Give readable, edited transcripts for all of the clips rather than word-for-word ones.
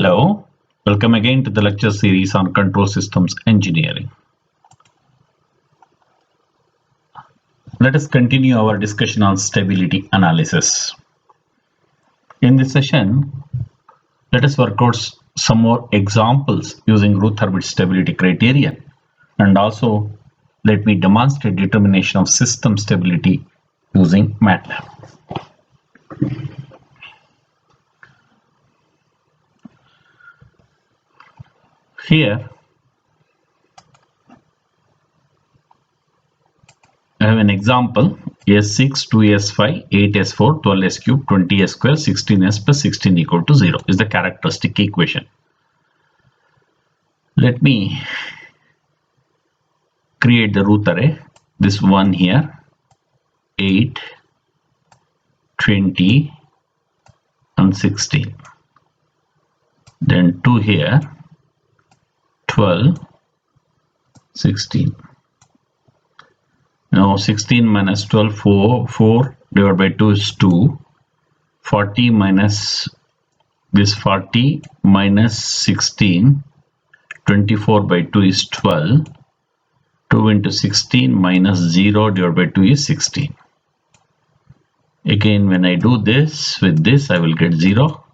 Hello, welcome again to the lecture series on control systems engineering. Let us continue our discussion on stability analysis. In this session, let us work out some more examples using Routh-Hurwitz stability criterion, and also let me demonstrate determination of system stability using MATLAB. Here I have an example: S6, 2S5, 8S4, 12S cube, 20S square, 16S plus 16 equal to 0 is the characteristic equation. Let me create the Routh array. This one here, 8, 20 and 16. Then 2 here, 12, 16. Now 16 minus 12, 4 divided by 2 is 2. 40 minus this 40 minus 16, 24 by 2 is 12. 2 into 16 minus 0 divided by 2 is 16. Again, when I do this with this, I will get 0.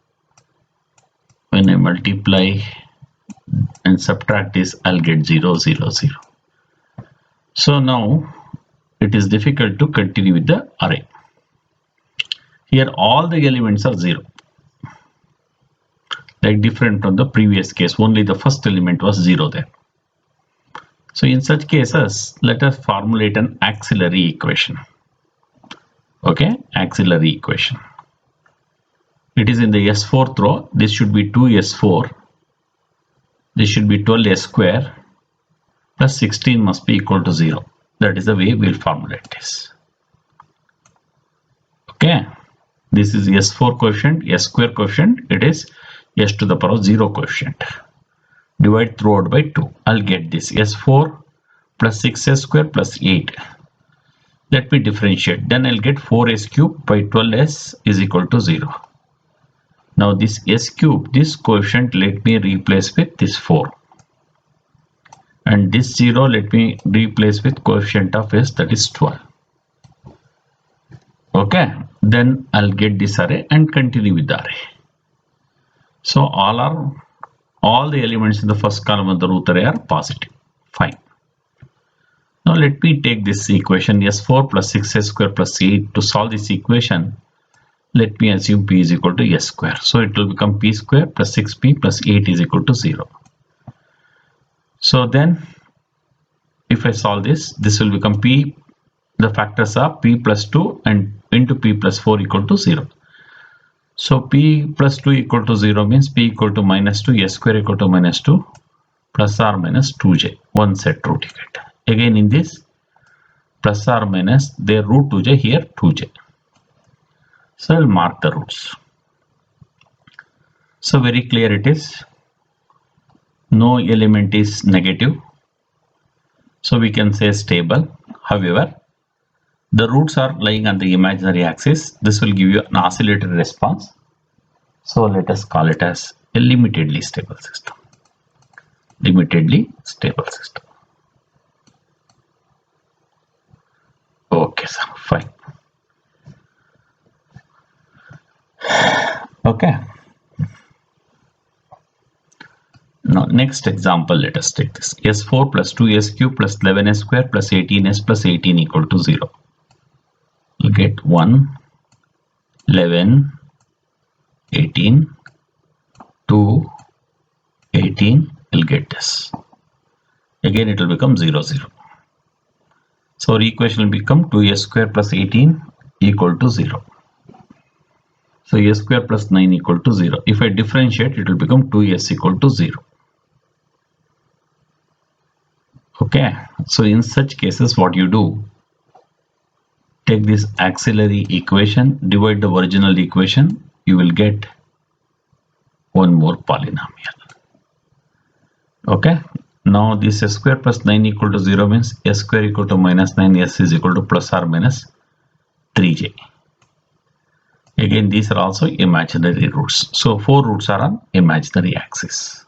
When I multiply and subtract this, I'll get 0, 0, 0. So now it is difficult to continue with the array. Here all the elements are 0. Like different from the previous case, only the first element was 0 there. So in such cases, let us formulate an auxiliary equation. Okay, auxiliary equation. It is in the S4th row. This should be 2S4. This should be 12S square plus 16 must be equal to 0. That is the way we'll formulate this. Okay, this is S4 coefficient, S square coefficient. It is S to the power of 0 coefficient. Divide throughout by 2. I'll get this S4 plus 6S square plus 8. Let me differentiate. Then I'll get 4S cube by 12S is equal to 0. Now this S cube, this coefficient, let me replace with this 4. And this 0 let me replace with coefficient of S, that is 12. Okay, then I'll get this array and continue with the array. So all the elements in the first column of the Routh array are positive. Fine. Now let me take this equation S4 plus 6S square plus 8. To solve this equation, let me assume P is equal to S square. So it will become P square plus 6P plus 8 is equal to 0. So then if I solve this, this will become P, the factors are P plus 2 and into P plus 4 equal to 0. So P plus 2 equal to 0 means P equal to minus 2, S square equal to minus 2 plus or minus 2j, one set root you get. Again in this plus or minus their root 2j, here 2j. So I'll mark the roots. So very clear it is. No element is negative. So we can say stable. However, the roots are lying on the imaginary axis. This will give you an oscillatory response. So let us call it as a limitedly stable system. Limitedly stable system. Okay, so fine. Okay. Now next example, let us take this. S4 plus 2S cube plus 11S square plus 18S plus 18 equal to 0. You get 1, 11, 18, 2, 18, you'll get this. Again it will become 0, 0. So our equation will become 2S square plus 18 equal to 0. So S square plus 9 equal to 0. If I differentiate, it will become 2S equal to 0. Okay, so in such cases what you do, take this auxiliary equation, divide the original equation, you will get one more polynomial. Okay, now this S square plus 9 equal to 0 means S square equal to minus 9, S is equal to plus or minus 3j. Again, these are also imaginary roots. So 4 roots are on imaginary axis.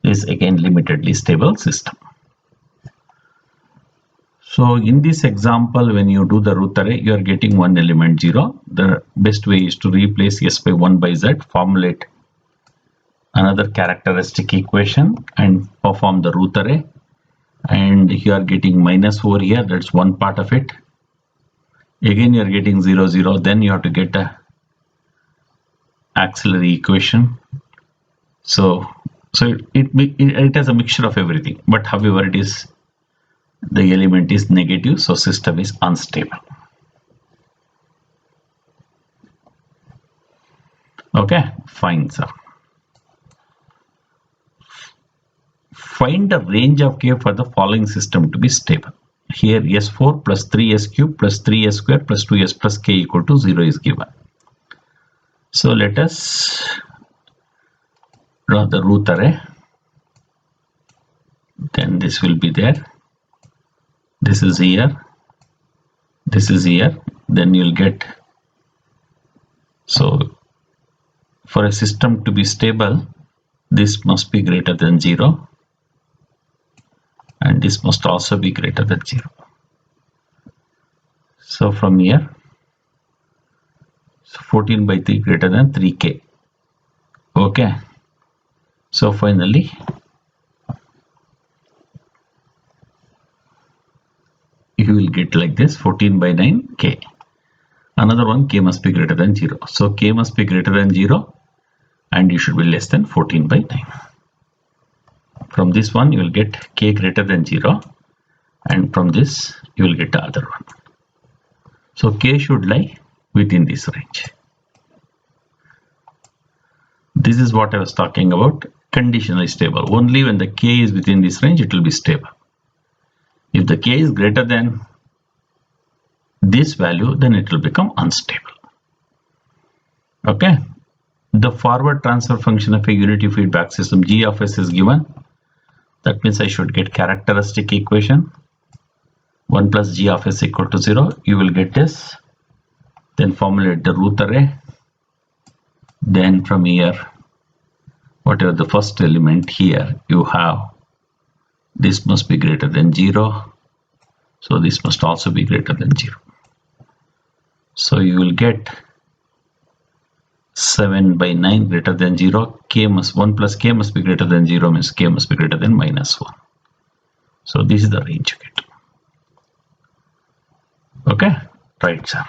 This is again limitedly stable system. So in this example, when you do the root array, you are getting one element 0. The best way is to replace s by 1 by z, formulate another characteristic equation and perform the root array. And you are getting minus over here, that's one part of it. Again, you are getting 0, 0. Then you have to get a auxiliary equation. So it has a mixture of everything. But however, it is the element is negative, so system is unstable. Okay, fine, sir. Find the range of k for the following system to be stable. Here s4 plus 3s cube plus 3s square plus 2s plus k equal to 0 is given. So let us draw the root array. Then this will be there. This is here. This is here. Then you'll get. So for a system to be stable, this must be greater than 0. And this must also be greater than 0. So from here, 14 by 3 greater than 3k. Okay. So finally, you will get like this 14 by 9 k. Another one, k must be greater than 0. So k must be greater than 0 and you should be less than 14 by 9. From this one you will get k greater than 0 and from this you will get the other one. So k should lie within this range. This is what I was talking about, conditionally stable. Only when the k is within this range it will be stable. If the k is greater than this value, then it will become unstable. Okay. The forward transfer function of a unity feedback system g of s is given. That means I should get characteristic equation 1 plus g of s equal to 0. You will get this. Then formulate the root array. Then from here, whatever the first element here, you have this must be greater than 0. So this must also be greater than 0. So you will get 7 by 9 greater than 0. K must 1 plus k must be greater than 0 means k must be greater than minus 1. So this is the range you get. Okay, right, sir.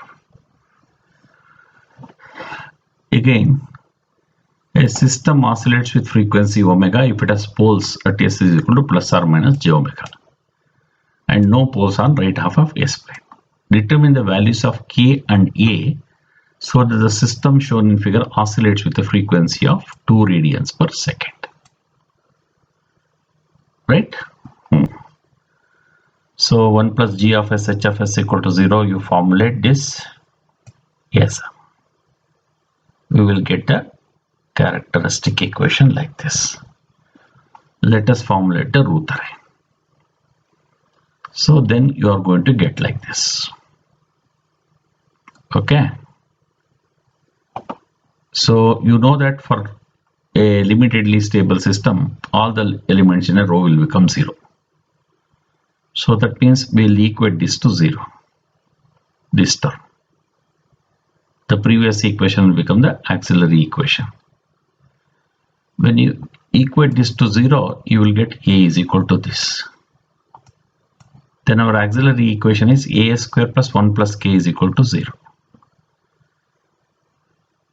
Again, a system oscillates with frequency omega if it has poles at s is equal to plus or minus j omega and no poles on right half of s plane. Determine the values of k and a so that the system shown in figure oscillates with a frequency of 2 radians per second. Right? So 1 plus g of s h of s equal to 0, you formulate this. Yes. We will get the characteristic equation like this. Let us formulate the root array. So then you are going to get like this. Okay. So you know that for a limitedly stable system, all the elements in a row will become 0. So that means we'll equate this to 0. This term. The previous equation will become the auxiliary equation. When you equate this to 0, you will get a is equal to this. Then our auxiliary equation is a square plus 1 plus k is equal to 0.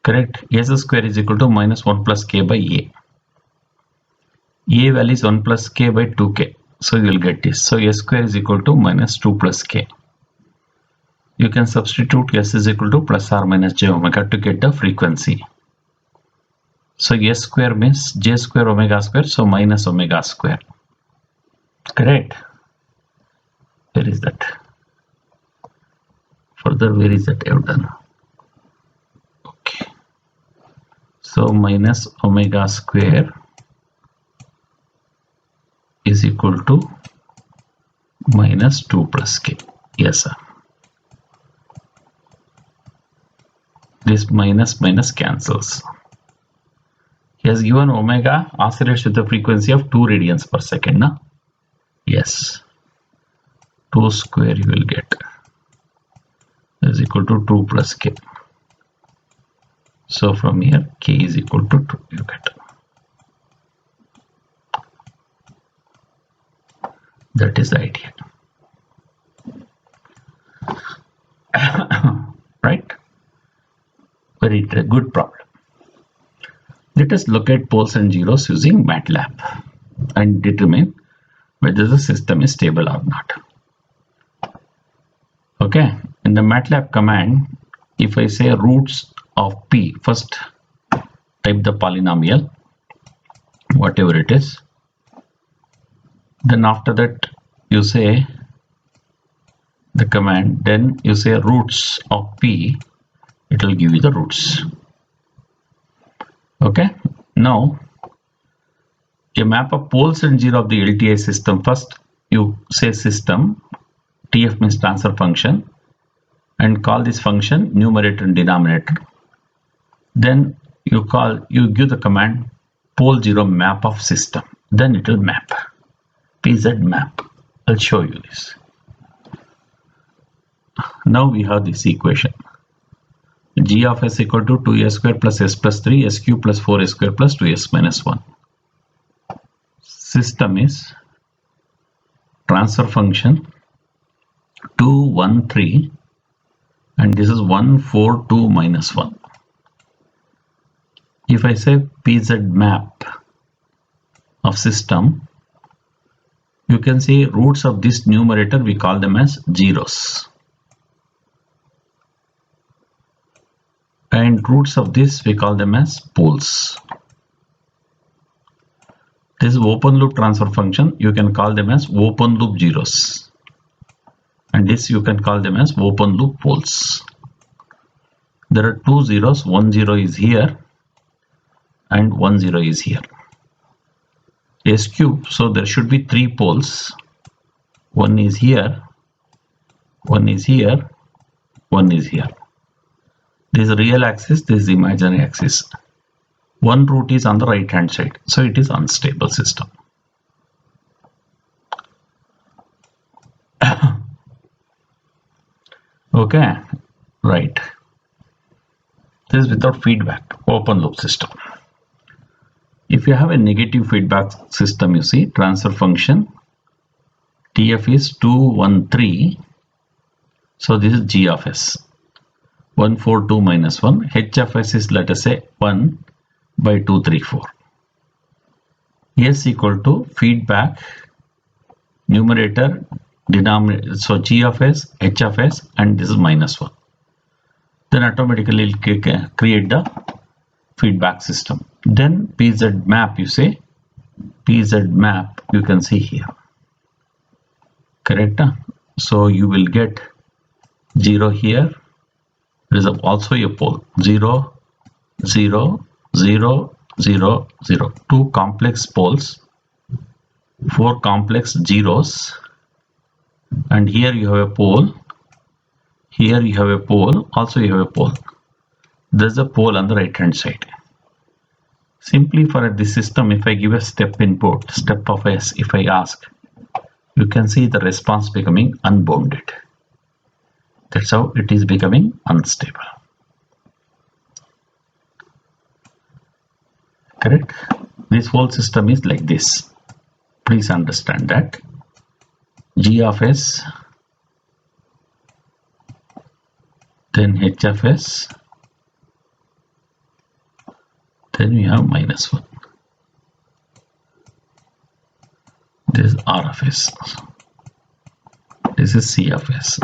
Correct? S square is equal to minus 1 plus k by a. A value is 1 plus k by 2k. So you will get this. So s square is equal to minus 2 plus k. You can substitute s is equal to plus or minus j omega to get the frequency. So s square means j square omega square, so minus omega square. Correct? Where is that? Further, where is that I have done? Okay. So minus omega square is equal to minus 2 plus k. Yes, sir. this minus minus cancels. He has given omega oscillates with a frequency of 2 radians per second. Na? Yes. 2 square you will get is equal to 2 plus k. So from here k is equal to 2 you get. That is the idea. Right? Very good problem. Let us locate poles and zeros using MATLAB and determine whether the system is stable or not. Okay, in the MATLAB command, if I say roots of p, first type the polynomial, whatever it is. Then after that you say the command, then you say roots of p, it will give you the roots. Okay, now a map of poles and zero of the LTI system. First you say system, TF means transfer function, and call this function numerator and denominator. Then you give the command pole zero map of system, then it will map pz map. I'll show you this. Now we have this equation, g of s equal to 2s square plus s plus 3 s cube plus 4s square plus 2s minus 1. System is transfer function 2 1 3 and this is 1 4 2 minus 1. If I say pz map of system, you can see roots of this numerator we call them as zeros, and roots of this we call them as poles. This is open loop transfer function, you can call them as open loop zeros, and this you can call them as open loop poles. There are two zeros, 1 0 is here and 1 0 is here. S cube, so there should be 3 poles. One is here, one is here, one is here. This is real axis, this is imaginary axis. One root is on the right hand side, so it is unstable system. Okay, right. This is without feedback, open loop system. If you have a negative feedback system, you see transfer function TF is 2 1 3, so this is G of S, 1 4 2 minus 1. H of S is, let us say, 1 by 2 3 4. S equal to feedback numerator denominator, so G of S, H of S, and this is minus 1. Then automatically it will create the feedback system. Then pz map, you say pz map, you can see here, correct? So you will get 0 here. There is also a pole 0 0 0 0 0, 2 complex poles, 4 complex zeros, and here you have a pole, here you have a pole, also you have a pole. There's a pole on the right hand side. Simply for this system, if I give a step input, step of s, if I ask, you can see the response becoming unbounded. That's how it is becoming unstable. Correct? This whole system is like this. Please understand that. G of s, then H of s, then we have minus 1. This is R of s. This is C of s.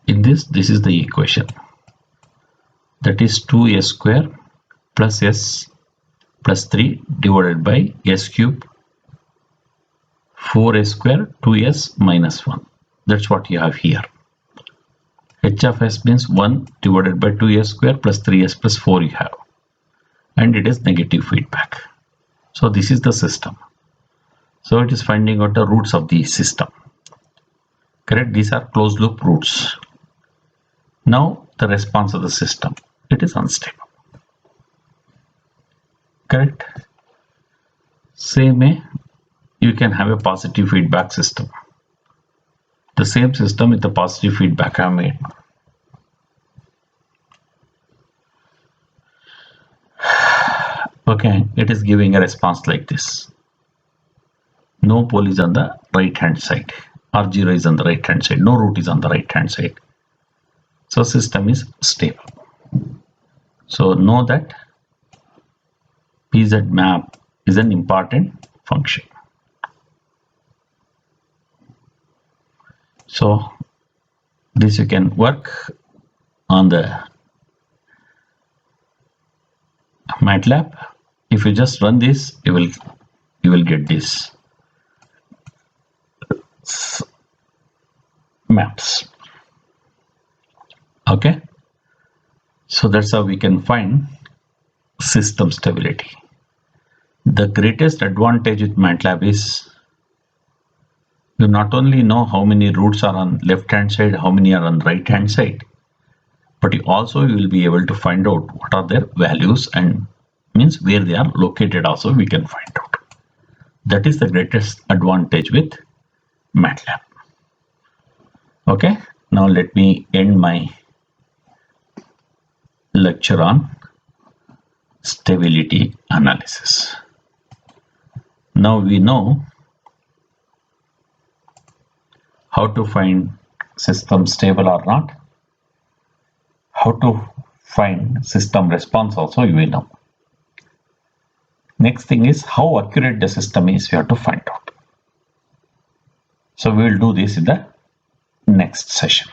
In this is the equation. That is 2s square plus s plus 3 divided by s cube 4s square 2s minus 1. That's what you have here. H of s means 1 divided by 2s square plus 3s plus 4 you have. And it is negative feedback. So this is the system. So it is finding out the roots of the system. Correct? These are closed loop roots. Now the response of the system, it is unstable. Correct? Same way, you can have a positive feedback system. The same system with the positive feedback I have made. Okay, it is giving a response like this. No pole is on the right hand side, R0 is on the right hand side, no root is on the right hand side. So system is stable. So know that PZ map is an important function. So this you can work on the MATLAB. If you just run this, you will get this maps. Okay, so that's how we can find system stability. The greatest advantage with MATLAB is you not only know how many roots are on left hand side, how many are on right hand side, but you will be able to find out what are their values and means where they are located also we can find out. That is the greatest advantage with MATLAB. Okay, now let me end my lecture on stability analysis. Now we know how to find system stable or not. How to find system response also you will know. Next thing is how accurate the system is, we have to find out. So we will do this in the next session.